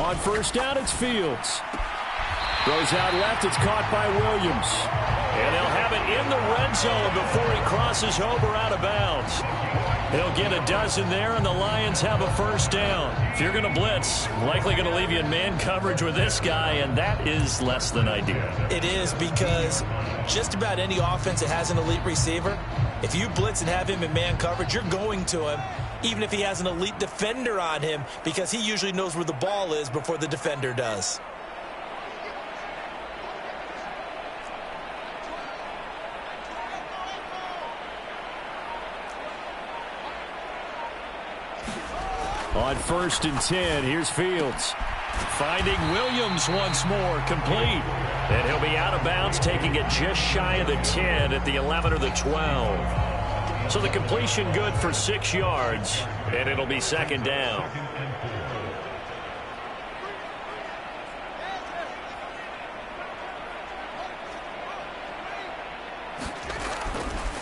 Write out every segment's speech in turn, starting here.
On first down, it's Fields. Throws out left. It's caught by Williams. And they'll have it in the red zone before he crosses over out of bounds. He'll get a dozen there, and the Lions have a first down. If you're going to blitz, likely going to leave you in man coverage with this guy, and that is less than ideal. It is, because just about any offense that has an elite receiver, if you blitz and have him in man coverage, you're going to him, even if he has an elite defender on him, because he usually knows where the ball is before the defender does. On first and 10, here's Fields. Finding Williams once more, complete. And he'll be out of bounds, taking it just shy of the 10 at the 11 or the 12. So the completion good for 6 yards, and it'll be second down.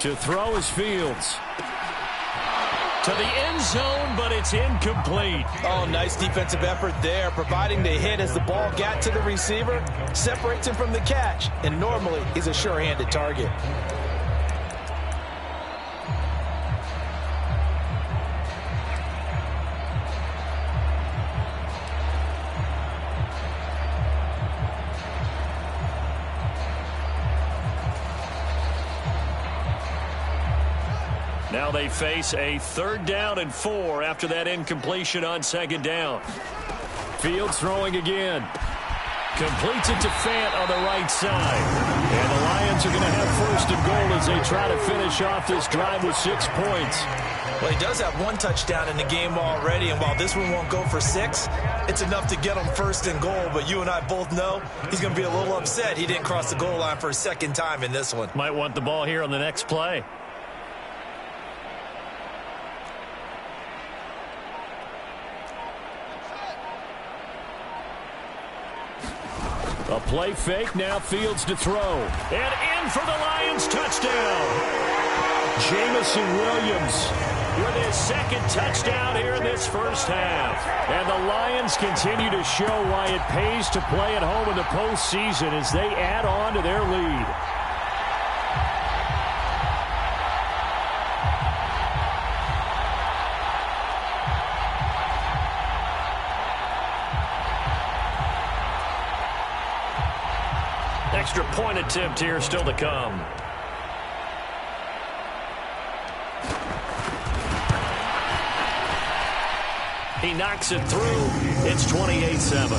To throw is Fields. To the end zone, but it's incomplete. Oh, nice defensive effort there, providing the hit as the ball got to the receiver, separates him from the catch, and normally he's a sure-handed target. Now they face a 3rd down and 4 after that incompletion on 2nd down. Fields throwing again. Completes it to Fant on the right side. And the Lions are going to have 1st and goal as they try to finish off this drive with 6 points. Well, he does have 1 touchdown in the game already, and while this one won't go for 6, it's enough to get him 1st and goal. But you and I both know he's going to be a little upset he didn't cross the goal line for a 2nd time in this one. Might want the ball here on the next play. A play fake, now Fields to throw. And in for the Lions touchdown. Jameson Williams with his 2nd touchdown here in this first half. And the Lions continue to show why it pays to play at home in the postseason as they add on to their lead. Extra point attempt here still to come. He knocks it through. It's 28-7.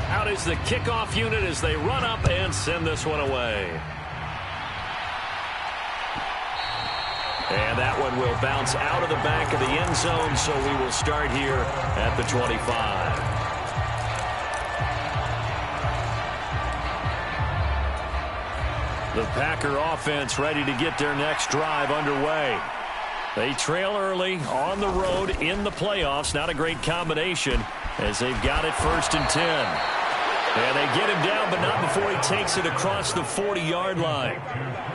Out is the kickoff unit as they run up and send this one away. And that one will bounce out of the back of the end zone, so we will start here at the 25. The Packer offense ready to get their next drive underway. They trail early on the road in the playoffs. Not a great combination as they've got it 1st and 10. And they get him down, but not before he takes it across the 40-yard line.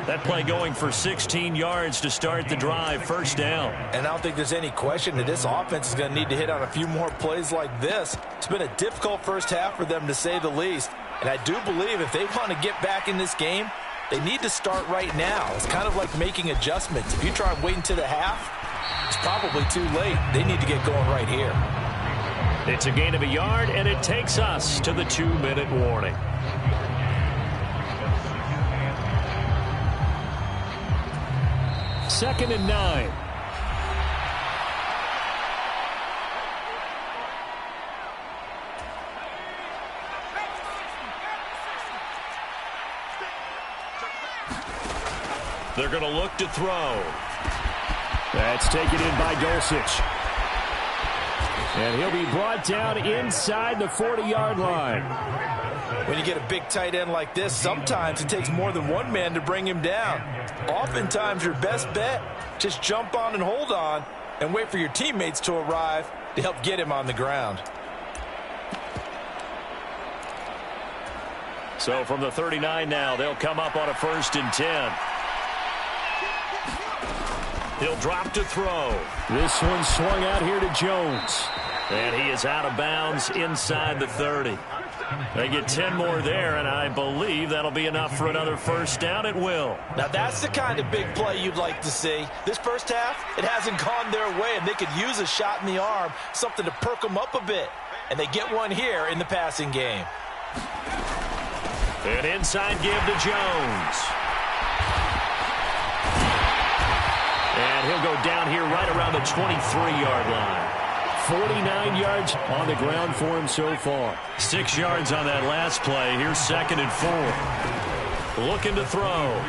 That play going for 16 yards to start the drive, 1st down. And I don't think there's any question that this offense is going to need to hit on a few more plays like this. It's been a difficult first half for them, to say the least. And I do believe if they want to get back in this game, they need to start right now. It's kind of like making adjustments. If you try and wait until the half, it's probably too late. They need to get going right here. It's a gain of a yard, and it takes us to the 2-minute warning. Second and 9. They're going to look to throw. That's taken in by Dulcich. And he'll be brought down inside the 40-yard line. When you get a big tight end like this, sometimes it takes more than one man to bring him down. Oftentimes, your best bet, just jump on and hold on and wait for your teammates to arrive to help get him on the ground. So from the 39 now, they'll come up on a 1st and 10. He'll drop to throw. This one swung out here to Jones. And he is out of bounds inside the 30. They get 10 more there, and I believe that'll be enough for another 1st down. It will. Now, that's the kind of big play you'd like to see. This first half, it hasn't gone their way, and they could use a shot in the arm, something to perk them up a bit. And they get one here in the passing game. An inside give to Jones. And he'll go down here right around the 23-yard line. 49 yards on the ground for him so far. 6 yards on that last play. Here's 2nd and 4. Looking to throw.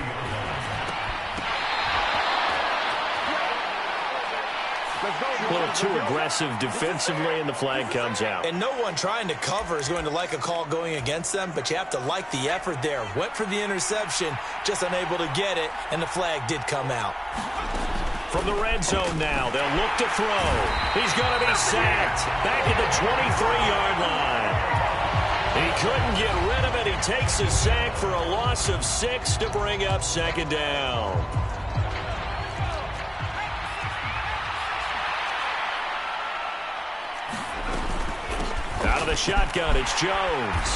A little too aggressive defensively, and the flag comes out. And no one trying to cover is going to like a call going against them, but you have to like the effort there. Went for the interception, just unable to get it, and the flag did come out. From the red zone now, they'll look to throw. He's going to be sacked back at the 23-yard line. He couldn't get rid of it. He takes a sack for a loss of 6 to bring up 2nd down. Out of the shotgun, it's Jones.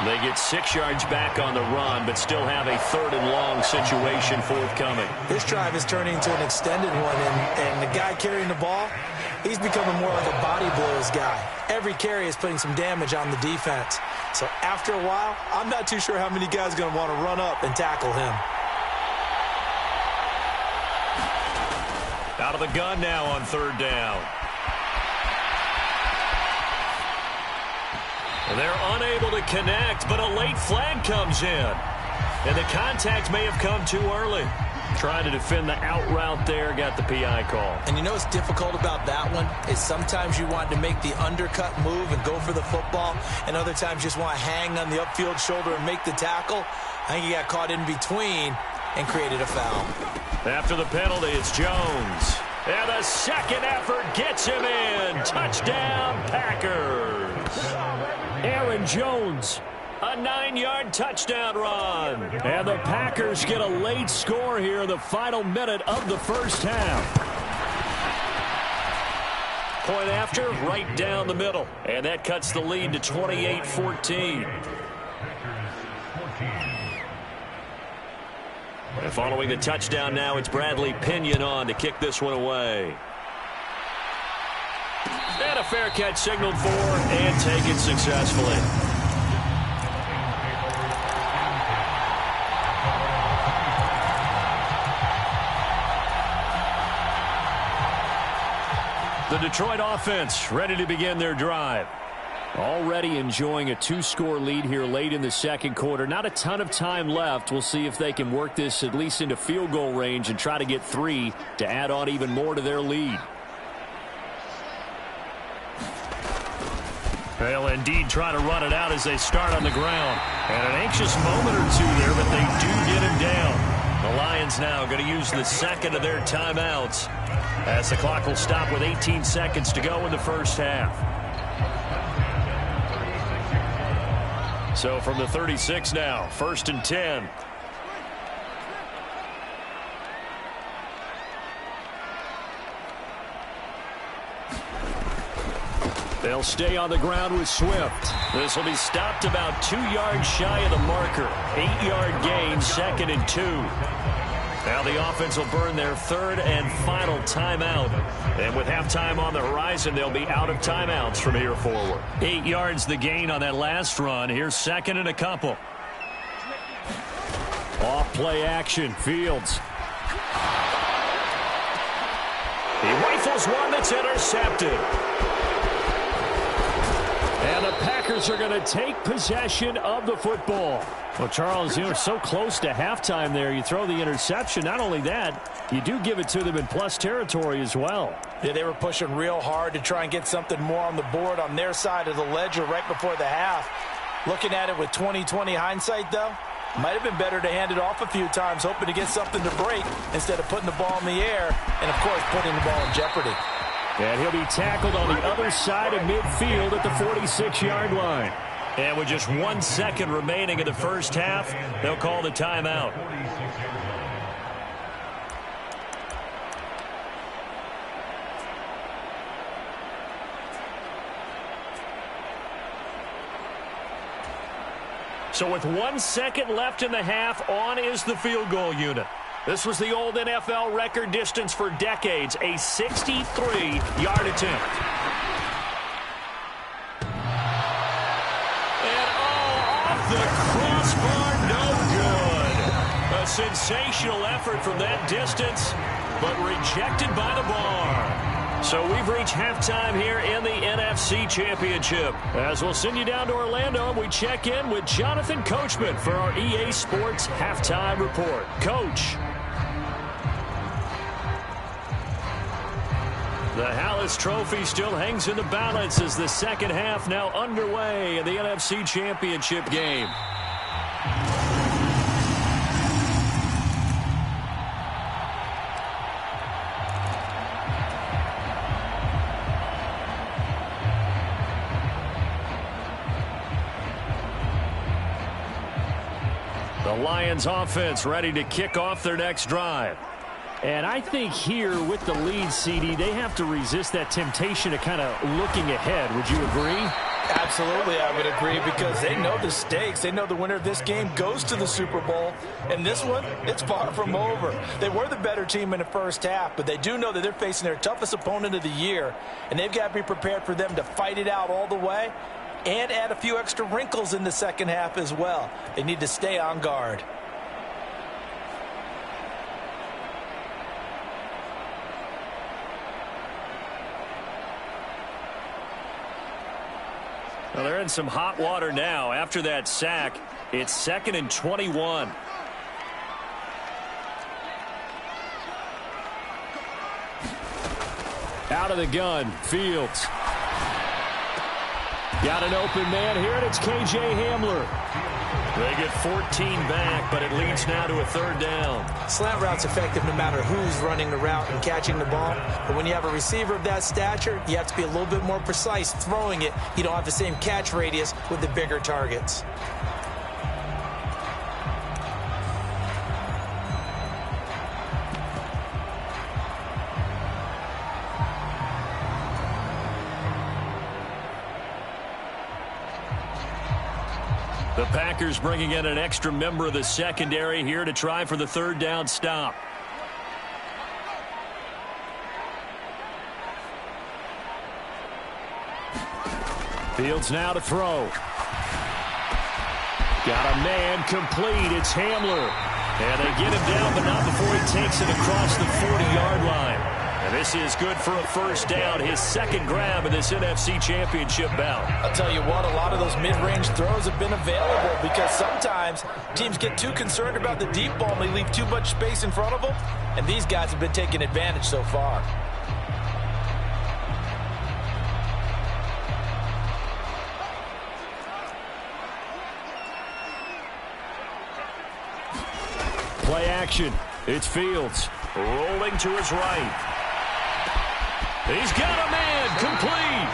They get 6 yards back on the run, but still have a 3rd and long situation forthcoming. This drive is turning into an extended one, and the guy carrying the ball, he's becoming more like a body blows guy. Every carry is putting some damage on the defense. So after a while, I'm not too sure how many guys are going to want to run up and tackle him. Out of the gun now on 3rd down. They're unable to connect, but a late flag comes in. And the contact may have come too early. Trying to defend the out route there, got the PI call. And you know what's difficult about that one is sometimes you want to make the undercut move and go for the football, and other times you just want to hang on the upfield shoulder and make the tackle. I think he got caught in between and created a foul. After the penalty, it's Jones. And the second effort gets him in. Touchdown, Packers. Aaron Jones. A 9-yard touchdown run. And the Packers get a late score here in the final minute of the first half. Point after, right down the middle. And that cuts the lead to 28-14. And following the touchdown now, it's Bradley Pinion on to kick this one away. And a fair catch signaled for and taken successfully. The Detroit offense ready to begin their drive. Already enjoying a 2-score lead here late in the second quarter. Not a ton of time left. We'll see if they can work this at least into field goal range and try to get 3 to add on even more to their lead. They'll indeed try to run it out as they start on the ground. And an anxious moment or two there, but they do get him down. The Lions now going to use the second of their timeouts as the clock will stop with 18 seconds to go in the first half. So from the 36 now, 1st and 10. They'll stay on the ground with Swift. This will be stopped about 2 yards shy of the marker. 8-yard gain, 2nd and 2. Now the offense will burn their 3rd and final timeout. And with halftime on the horizon, they'll be out of timeouts from here forward. 8 yards the gain on that last run. Here's 2nd and a couple. Off play action, Fields. He rifles one that's intercepted. And the Packers are going to take possession of the football. Well, Charles, you're so close to halftime there. You throw the interception. Not only that, you do give it to them in plus territory as well. Yeah, they were pushing real hard to try and get something more on the board on their side of the ledger right before the half. Looking at it with 20/20 hindsight, though, might have been better to hand it off a few times, hoping to get something to break instead of putting the ball in the air and, of course, putting the ball in jeopardy. And he'll be tackled on the other side of midfield at the 46-yard line. And with just 1 second remaining in the first half, they'll call the timeout. So with 1 second left in the half, on is the field goal unit. This was the old NFL record distance for decades, a 63-yard attempt. And off the crossbar, no good. A sensational effort from that distance, but rejected by the bar. So we've reached halftime here in the NFC Championship. As we'll send you down to Orlando, we check in with Jonathan Coachman for our EA Sports Halftime Report. Coach. The Hallis Trophy still hangs in the balance as the second half now underway in the NFC Championship game. The Lions offense ready to kick off their next drive. And I think here with the lead, CD, they have to resist that temptation of kind of looking ahead. Would you agree? Absolutely, I would agree, because they know the stakes. They know the winner of this game goes to the Super Bowl. And this one, it's far from over. They were the better team in the first half, but they do know that they're facing their toughest opponent of the year. And they've got to be prepared for them to fight it out all the way and add a few extra wrinkles in the second half as well. They need to stay on guard. Well, they're in some hot water now. After that sack, it's 2nd and 21. Out of the gun, Fields. Got an open man here, and it's K.J. Hamler. They get 14 back, but it leads now to a 3rd down. Slant route's effective no matter who's running the route and catching the ball. But when you have a receiver of that stature, you have to be a little bit more precise throwing it. You don't have the same catch radius with the bigger targets. The Packers bringing in an extra member of the secondary here to try for the 3rd down stop. Fields now to throw. Got a man complete. It's Hamler. And they get him down, but not before he takes it across the 40-yard line. And this is good for a 1st down, his 2nd grab in this NFC Championship bout. I'll tell you what, a lot of those mid-range throws have been available because sometimes teams get too concerned about the deep ball and they leave too much space in front of them, and these guys have been taking advantage so far. Play action. It's Fields. Rolling to his right. He's got a man complete.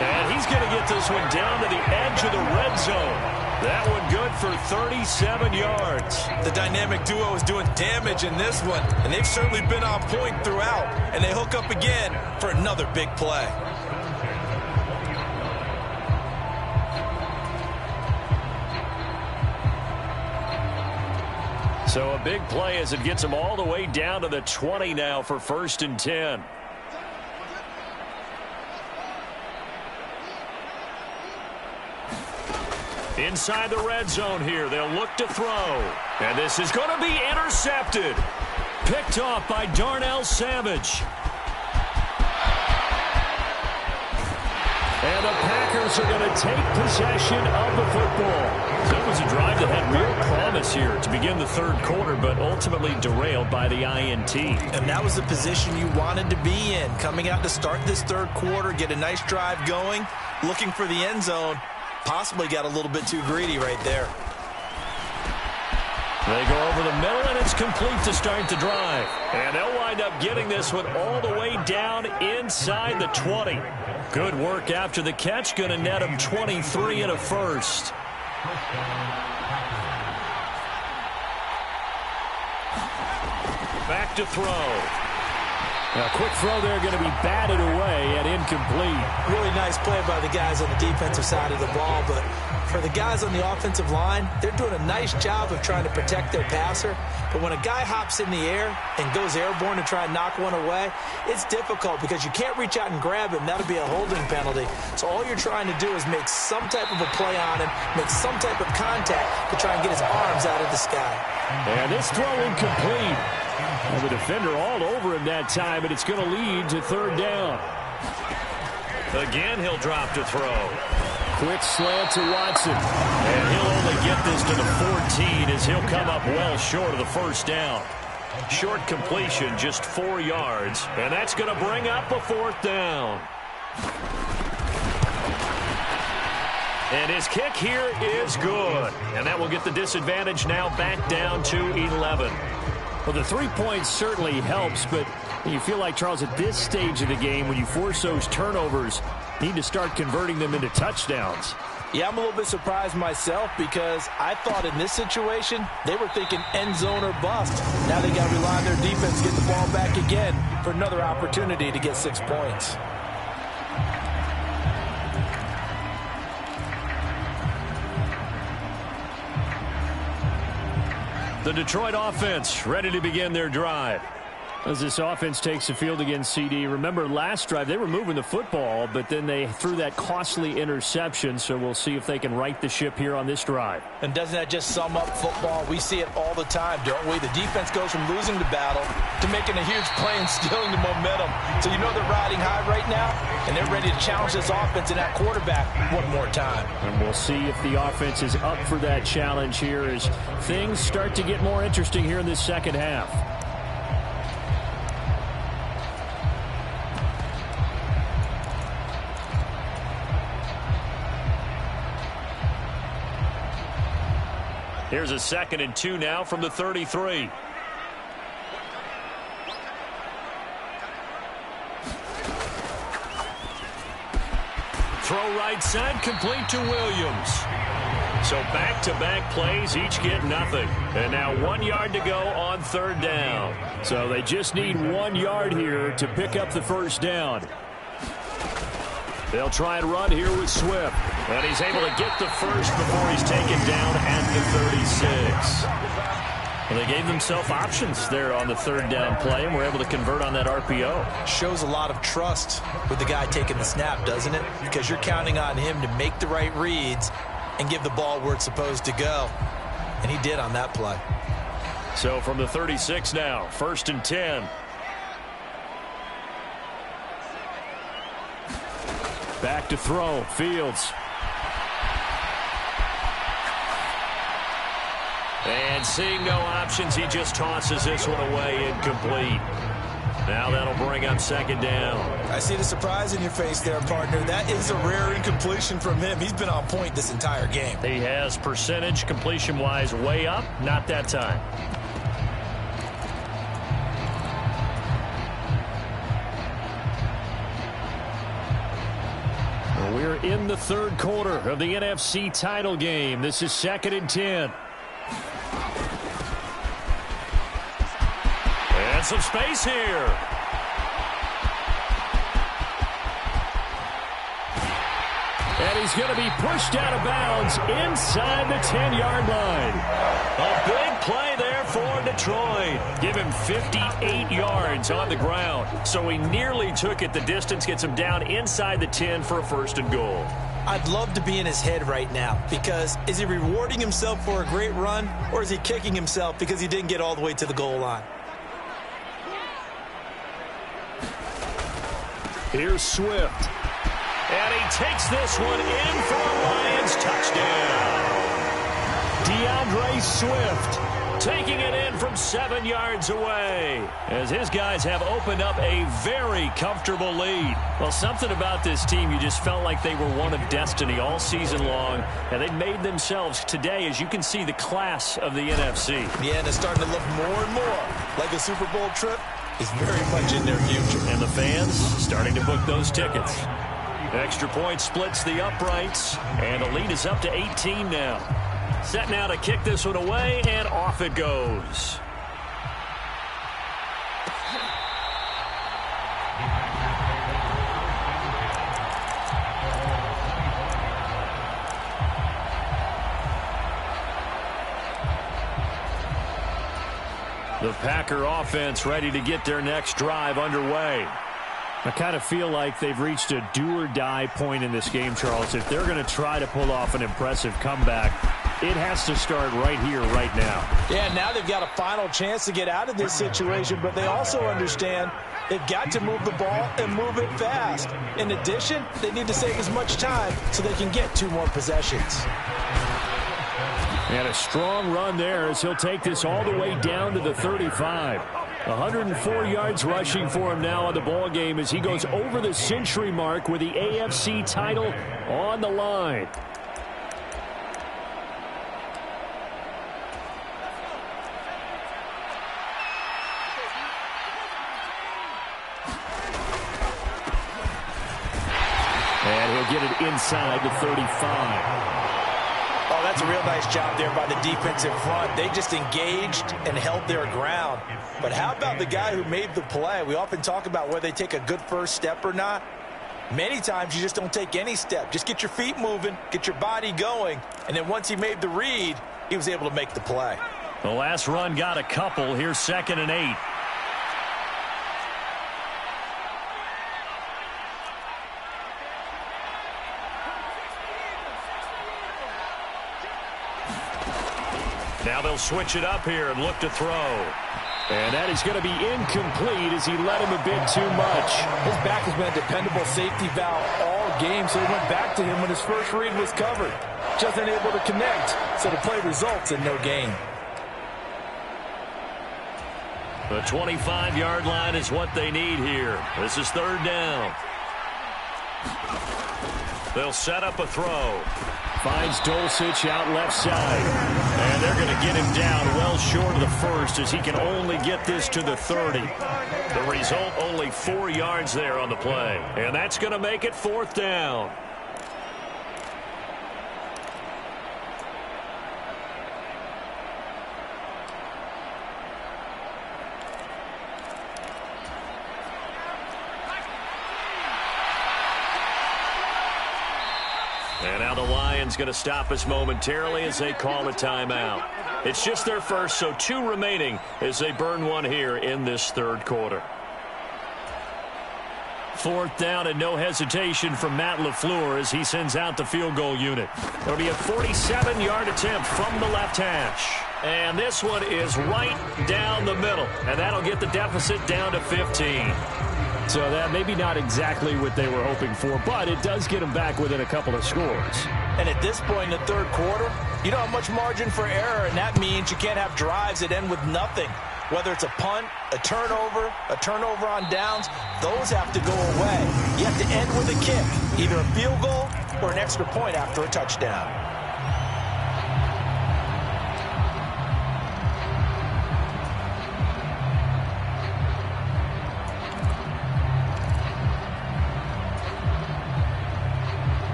And he's going to get this one down to the edge of the red zone. That one good for 37 yards. The dynamic duo is doing damage in this one, and they've certainly been on point throughout. And they hook up again for another big play. So a big play as it gets them all the way down to the 20 now for 1st and 10. Inside the red zone here, they'll look to throw. And this is going to be intercepted. Picked off by Darnell Savage. And the Packers are going to take possession of the football. That was a drive that had real promise here to begin the 3rd quarter, but ultimately derailed by the INT. And that was the position you wanted to be in. Coming out to start this 3rd quarter, get a nice drive going, looking for the end zone. Possibly got a little bit too greedy right there. They go over the middle, and it's complete to start the drive. And they'll wind up getting this one all the way down inside the 20. Good work after the catch. Going to net them 23 and a first. Back to throw. A quick throw there, going to be batted away and incomplete. Really nice play by the guys on the defensive side of the ball, but for the guys on the offensive line, they're doing a nice job of trying to protect their passer. But when a guy hops in the air and goes airborne to try and knock one away, it's difficult because you can't reach out and grab him. That'll be a holding penalty. So all you're trying to do is make some type of a play on him, make some type of contact to try and get his arms out of the sky. And this throw incomplete. And the defender all over him that time, and it's going to lead to third down. Again, he'll drop to throw. Quick slant to Watson. And he'll only get this to the 14 as he'll come up well short of the first down. Short completion, just 4 yards. And that's going to bring up a fourth down. And his kick here is good. And that will get the disadvantage now back down to 11. Well, the 3 points certainly helps, but you feel like, Charles, at this stage of the game, when you force those turnovers, you need to start converting them into touchdowns. Yeah, I'm a little bit surprised myself because I thought in this situation they were thinking end zone or bust. Now they got to rely on their defense to get the ball back again for another opportunity to get 6 points. The Detroit offense ready to begin their drive. As this offense takes the field against CD, remember last drive they were moving the football, but then they threw that costly interception, so we'll see if they can right the ship here on this drive. And doesn't that just sum up football? We see it all the time, don't we? The defense goes from losing the battle to making a huge play and stealing the momentum. So you know they're riding high right now, and they're ready to challenge this offense and that quarterback one more time. And we'll see if the offense is up for that challenge here as things start to get more interesting here in this second half. Here's a 2nd and 2 now from the 33. Throw right side, complete to Williams. So back-to-back plays, each get nothing. And now 1 yard to go on third down. So they just need 1 yard here to pick up the first down. They'll try and run here with Swift. And he's able to get the first before he's taken down at the 36. Well, they gave themselves options there on the third down play and were able to convert on that RPO. Shows a lot of trust with the guy taking the snap, doesn't it? Because you're counting on him to make the right reads and give the ball where it's supposed to go. And he did on that play. So from the 36 now, 1st and 10. Back to throw, Fields. And seeing no options, he just tosses this one away, incomplete. Now that'll bring up 2nd down. I see the surprise in your face there, partner. That is a rare incompletion from him. He's been on point this entire game. He has percentage completion-wise way up, not that time. We're in the third quarter of the NFC title game. This is 2nd and 10. And some space here. And he's going to be pushed out of bounds inside the 10-yard line. A big play there for Detroit. Give him 58 yards on the ground. So he nearly took it the distance, gets him down inside the 10 for a 1st and goal. I'd love to be in his head right now because is he rewarding himself for a great run or is he kicking himself because he didn't get all the way to the goal line? Here's Swift. And he takes this one in for a Lions touchdown. DeAndre Swift taking it in from 7 yards away, as his guys have opened up a very comfortable lead. Well, something about this team, you just felt like they were one of destiny all season long, and they made themselves today, as you can see, the class of the NFC. Yeah, and it's starting to look more and more like a Super Bowl trip is very much in their future. And the fans starting to book those tickets. Extra point splits the uprights, and the lead is up to 18 now. Set now to kick this one away, and off it goes. The Packer offense ready to get their next drive underway. I kind of feel like they've reached a do-or-die point in this game, Charles. If they're going to try to pull off an impressive comeback, it has to start right here, right now. Yeah, now they've got a final chance to get out of this situation, but they also understand they've got to move the ball and move it fast. In addition, they need to save as much time so they can get 2 more possessions. And a strong run there as he'll take this all the way down to the 35. 104 yards rushing for him now on the ball game as he goes over the century mark with the AFC title on the line. And he'll get it inside the 35. Oh, that's a real nice job there by the defensive front. They just engaged and held their ground. But how about the guy who made the play? We often talk about whether they take a good first step or not. Many times you just don't take any step. Just get your feet moving, get your body going, and then once he made the read, he was able to make the play. The last run got a couple. Here's 2nd and 8. Now they'll switch it up here and look to throw. And that is going to be incomplete as he let him a bit too much. His back has been a dependable safety valve all game, so he went back to him when his first read was covered. Just unable to connect, so the play results in no gain. The 25-yard line is what they need here. This is 3rd down. They'll set up a throw. Finds Dulcich out left side. And they're going to get him down well short of the first as he can only get this to the 30. The result, only 4 yards there on the play. And that's going to make it 4th down. And now the Lions going to stop us momentarily as they call a timeout. It's just their first, so 2 remaining as they burn one here in this 3rd quarter. 4th down and no hesitation from Matt LaFleur as he sends out the field goal unit. It'll be a 47-yard attempt from the left hash. And this one is right down the middle. And that'll get the deficit down to 15. So that maybe not exactly what they were hoping for, but it does get them back within a couple of scores. And at this point in the 3rd quarter, you don't have much margin for error, and that means you can't have drives that end with nothing. Whether it's a punt, a turnover on downs, those have to go away. You have to end with a kick, either a field goal or an extra point after a touchdown.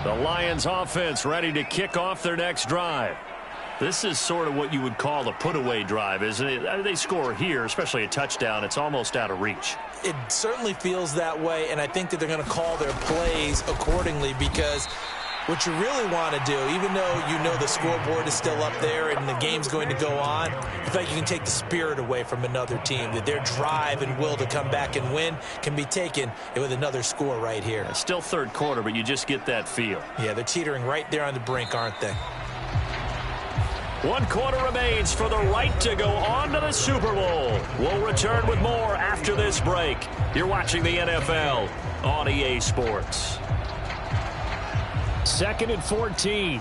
The Lions offense ready to kick off their next drive. This is sort of what you would call a put-away drive, isn't it? They score here, especially a touchdown. It's almost out of reach. It certainly feels that way, and I think that they're going to call their plays accordingly because what you really want to do, even though you know the scoreboard is still up there and the game's going to go on, I feel like you can take the spirit away from another team, that their drive and will to come back and win can be taken with another score right here. It's still 3rd quarter, but you just get that feel. Yeah, they're teetering right there on the brink, aren't they? 1 quarter remains for the right to go on to the Super Bowl. We'll return with more after this break. You're watching the NFL on EA Sports. 2nd and 14.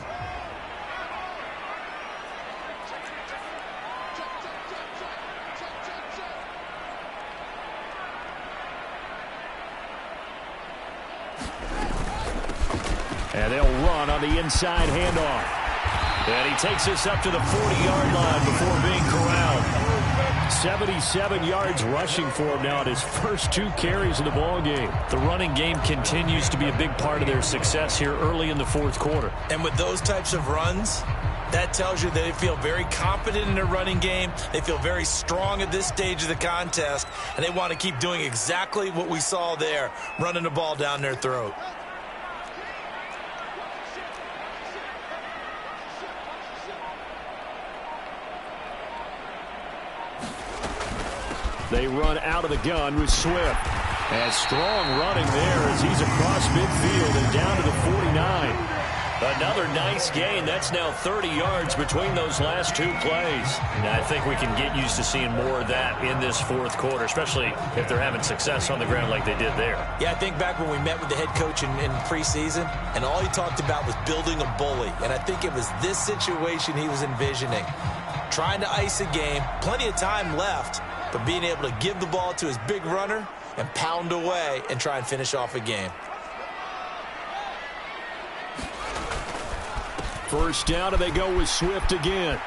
And they'll run on the inside handoff. And he takes us up to the 40-yard line before being corralled. 77 yards rushing for him now at his first 2 carries of the ball game. The running game continues to be a big part of their success here early in the fourth quarter. And with those types of runs, that tells you they feel very confident in their running game. They feel very strong at this stage of the contest, and they want to keep doing exactly what we saw there, running the ball down their throat. They run out of the gun with Swift. And strong running there as he's across midfield and down to the 49. Another nice gain. That's now 30 yards between those last 2 plays. And I think we can get used to seeing more of that in this fourth quarter, especially if they're having success on the ground like they did there. Yeah, I think back when we met with the head coach in preseason, and all he talked about was building a bully. And I think it was this situation he was envisioning. Trying to ice a game, plenty of time left, but being able to give the ball to his big runner and pound away and try and finish off a game. First down, and they go with Swift again.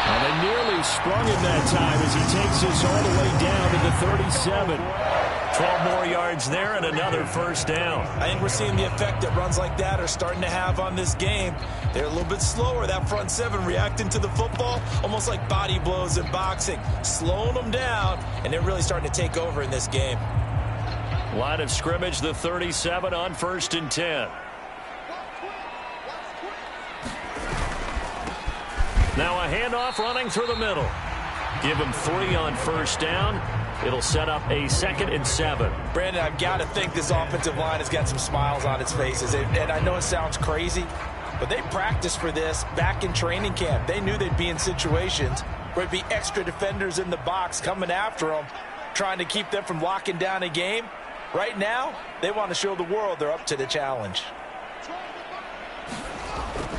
And they nearly sprung him that time as he takes us all the way down to the 37. 12 more yards there and another first down. I think we're seeing the effect that runs like that are starting to have on this game. They're a little bit slower, that front seven reacting to the football, almost like body blows in boxing, slowing them down, and they're really starting to take over in this game. Line of scrimmage, the 37 on 1st and 10. Now a handoff running through the middle. Give him 3 on first down. It'll set up a 2nd and 7. Brandon, I've got to think this offensive line has got some smiles on its faces. And I know it sounds crazy, but they practiced for this back in training camp. They knew they'd be in situations where it'd be extra defenders in the box coming after them, trying to keep them from locking down a game. Right now, they want to show the world they're up to the challenge.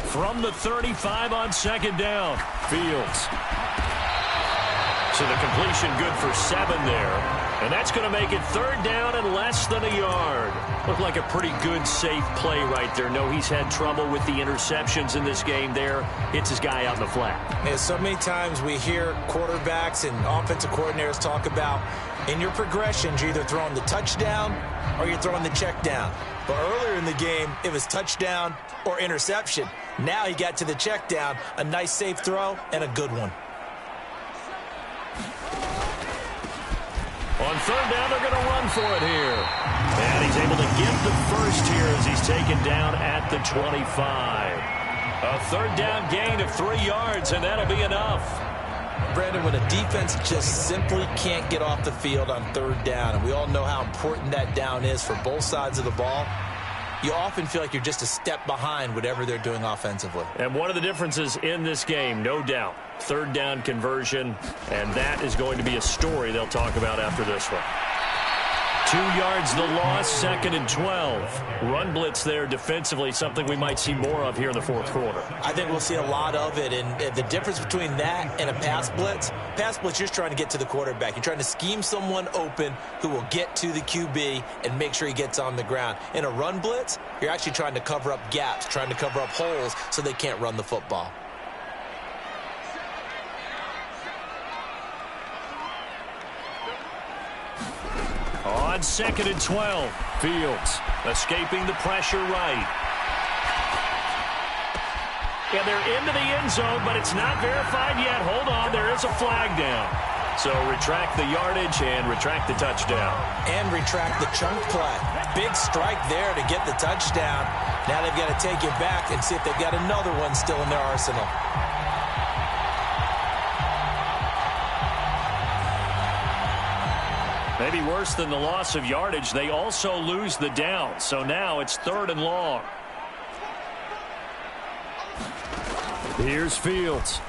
From the 35 on 2nd down, Fields. So the completion good for 7 there. And that's going to make it 3rd down and less than a yard. Looked like a pretty good, safe play right there. No, he's had trouble with the interceptions in this game there. Hits his guy out in the flat. Yeah, so many times we hear quarterbacks and offensive coordinators talk about in your progressions, you're either throwing the touchdown or you're throwing the check down. But earlier in the game, it was touchdown or interception. Now he got to the check down, a nice safe throw, and a good one. On 3rd down, they're going to run for it here. And he's able to get the first here as he's taken down at the 25. A 3rd down gain of 3 yards, and that'll be enough. Brandon, when a defense just simply can't get off the field on 3rd down, and we all know how important that down is for both sides of the ball, you often feel like you're just a step behind whatever they're doing offensively. And one of the differences in this game, no doubt, 3rd down conversion, and that is going to be a story they'll talk about after this one. 2 yards the loss, 2nd and 12. Run blitz there defensively, something we might see more of here in the fourth quarter. I think we'll see a lot of it, and the difference between that and a pass blitz, you're just trying to get to the quarterback. You're trying to scheme someone open who will get to the QB and make sure he gets on the ground. In a run blitz, you're actually trying to cover up gaps, trying to cover up holes so they can't run the football. On 2nd and 12, Fields escaping the pressure right. And they're into the end zone, but it's not verified yet. Hold on, there is a flag down. So retract the yardage and retract the touchdown. And retract the chunk play. Big strike there to get the touchdown. Now they've got to take it back and see if they've got another one still in their arsenal. Maybe worse than the loss of yardage, they also lose the down. So now it's 3rd and long. Here's Fields.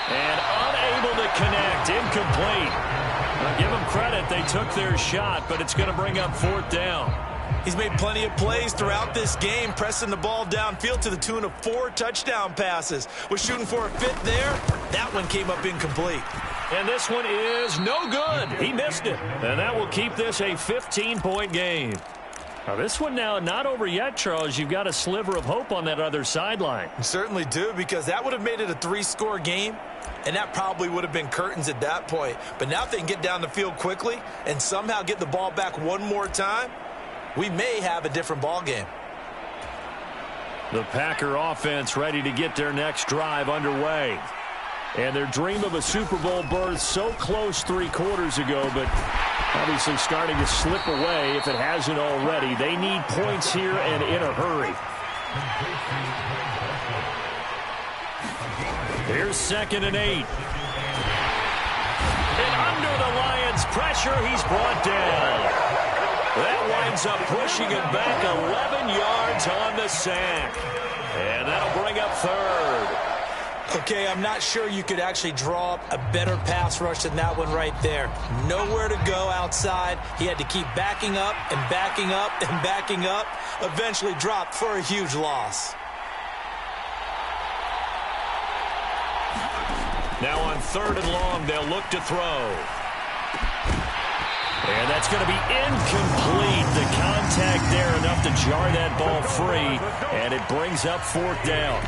And unable to connect, incomplete. Now give them credit, they took their shot, but it's going to bring up 4th down. He's made plenty of plays throughout this game, pressing the ball downfield to the tune of 4 touchdown passes. Was shooting for a 5th there. That one came up incomplete. And this one is no good. He missed it. And that will keep this a 15-point game. Now, this one now not over yet, Charles. You've got a sliver of hope on that other sideline. You certainly do, because that would have made it a 3-score game, and that probably would have been curtains at that point. But now if they can get down the field quickly and somehow get the ball back one more time, we may have a different ball game. The Packer offense ready to get their next drive underway. And their dream of a Super Bowl berth so close 3 quarters ago, but obviously starting to slip away if it hasn't already. They need points here and in a hurry. Here's 2nd and 8. And under the Lions' pressure, he's brought down. That winds up pushing him back 11 yards on the sack. And that'll bring up 3rd. Okay, I'm not sure you could actually draw up a better pass rush than that one right there. Nowhere to go outside. He had to keep backing up and backing up and backing up. Eventually dropped for a huge loss. Now on 3rd and long, they'll look to throw. And that's going to be incomplete. The contact there enough to jar that ball free. And it brings up 4th down.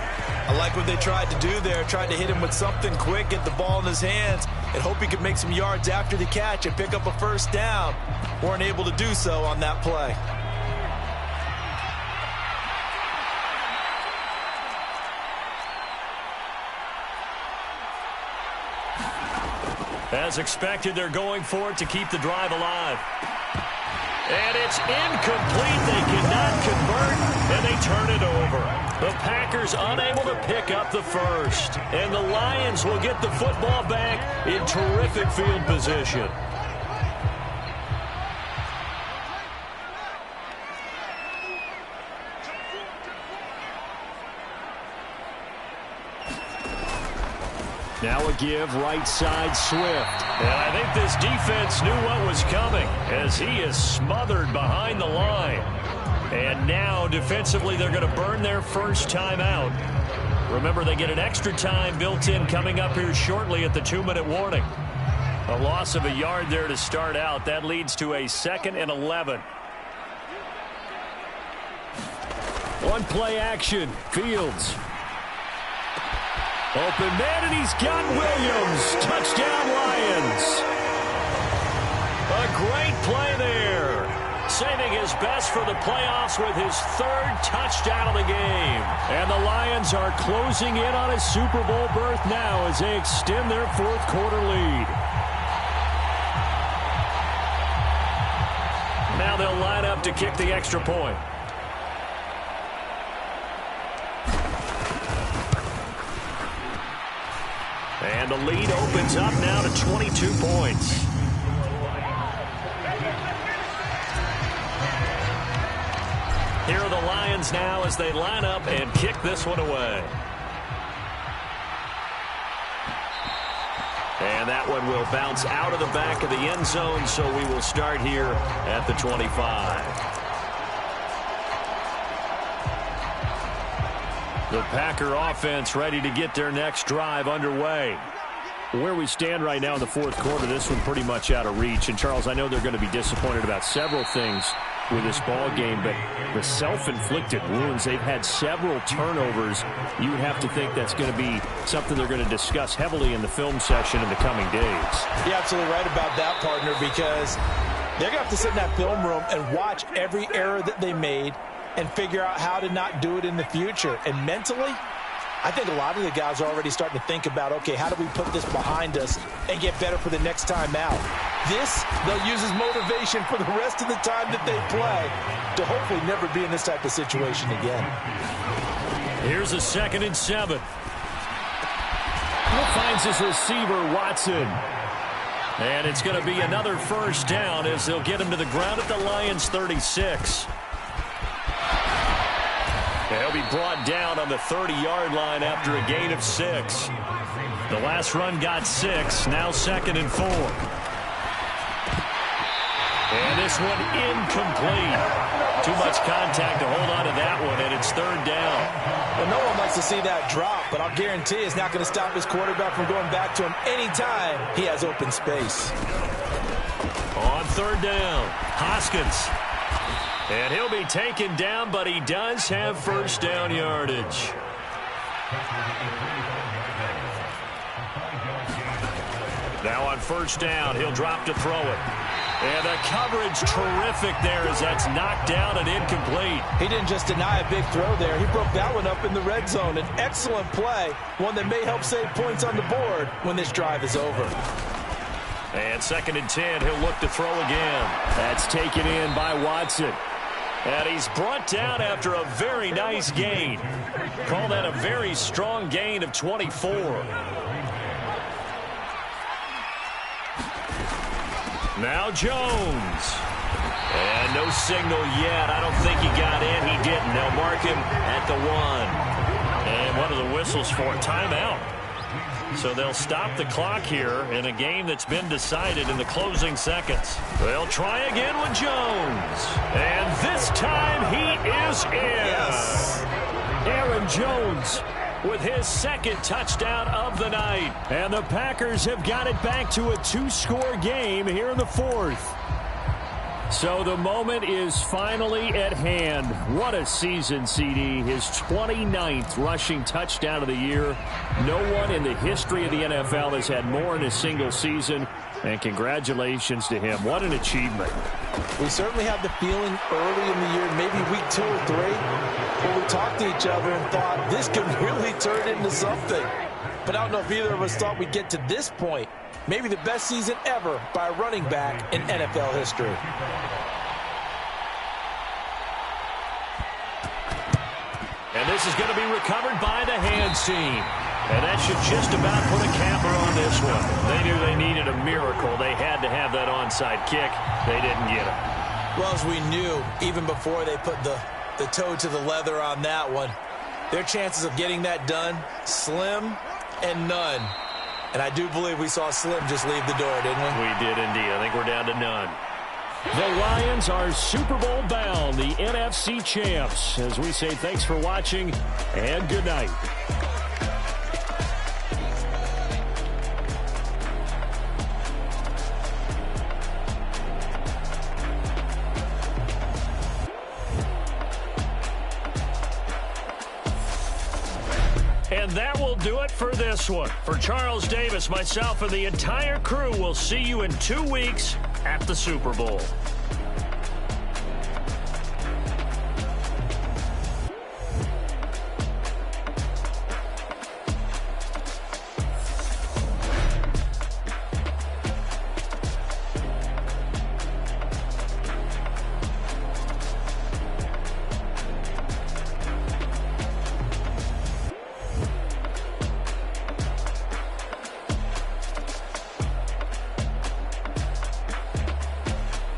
I like what they tried to do there, tried to hit him with something quick, get the ball in his hands, and hope he could make some yards after the catch and pick up a 1st down. Weren't able to do so on that play. As expected, they're going for it to keep the drive alive. And it's incomplete. They cannot convert, and they turn it over. The Packers unable to pick up the 1st. And the Lions will get the football back in terrific field position. Now a give right side Swift. And I think this defense knew what was coming as he is smothered behind the line. And now defensively they're going to burn their first time out. Remember, they get an extra time built in coming up here shortly at the 2-minute warning. A loss of a yard there to start out. That leads to a 2nd and 11. One play action. Fields. Open man, and he's got Williams. Touchdown, Lions. A great play there. Saving his best for the playoffs with his 3rd touchdown of the game. And the Lions are closing in on a Super Bowl berth now as they extend their 4th quarter lead. Now they'll line up to kick the extra point. And the lead opens up now to 22 points. Here are the Lions now as they line up and kick this one away. And that one will bounce out of the back of the end zone, so we will start here at the 25. The Packer offense ready to get their next drive underway. Where we stand right now in the 4th quarter, this one pretty much out of reach. And, Charles, I know they're going to be disappointed about several things with this ball game, but the self-inflicted wounds, they've had several turnovers. You would have to think that's going to be something they're going to discuss heavily in the film session in the coming days. You're absolutely right about that, partner, because they're going to have to sit in that film room and watch every error that they made and figure out how to not do it in the future. And mentally, I think a lot of the guys are already starting to think about, okay, how do we put this behind us and get better for the next time out? This, they'll use as motivation for the rest of the time that they play to hopefully never be in this type of situation again. Here's a 2nd and 7. He finds his receiver, Watson. And it's going to be another 1st down as they'll get him to the ground at the Lions' 36. He'll be brought down on the 30-yard line after a gain of 6. The last run got 6. Now 2nd and 4. And this one incomplete. Too much contact to hold on to that one, and it's third down. Well, no one likes to see that drop, but I'll guarantee it's not going to stop his quarterback from going back to him anytime he has open space. On third down, Hoskins. And he'll be taken down, but he does have first down yardage. Now on first down, he'll drop to throw it. And the coverage terrific there as that's knocked down and incomplete. He didn't just deny a big throw there. He broke that one up in the red zone. An excellent play, one that may help save points on the board when this drive is over. And 2nd and 10, he'll look to throw again. That's taken in by Watson. And he's brought down after a very nice gain. Call that a very strong gain of 24. Now Jones. And no signal yet. I don't think he got in. He didn't. They'll mark him at the 1. And what are the whistles for? Timeout. So they'll stop the clock here in a game that's been decided in the closing seconds. They'll try again with Jones. And this time he is in. Yes. Aaron Jones with his 2nd touchdown of the night. And the Packers have got it back to a 2-score game here in the 4th. So the moment is finally at hand. What a season, CD. His 29th rushing touchdown of the year. No one in the history of the NFL has had more in a single season. And congratulations to him. What an achievement. We certainly had the feeling early in the year, maybe week 2 or 3, where we talked to each other and thought this could really turn into something. But I don't know if either of us thought we'd get to this point. Maybe the best season ever by a running back in NFL history. And this is going to be recovered by the hands team. And that should just about put a capper on this one. They knew they needed a miracle. They had to have that onside kick. They didn't get it. Well, as we knew, even before they put the toe to the leather on that one, their chances of getting that done, slim and none. And I do believe we saw Slim just leave the door, didn't we? We did indeed. I think we're down to none. The Lions are Super Bowl bound, the NFC champs. As we say, thanks for watching and good night. And that will do it for this one. For Charles Davis, myself, and the entire crew, we'll see you in 2 weeks at the Super Bowl.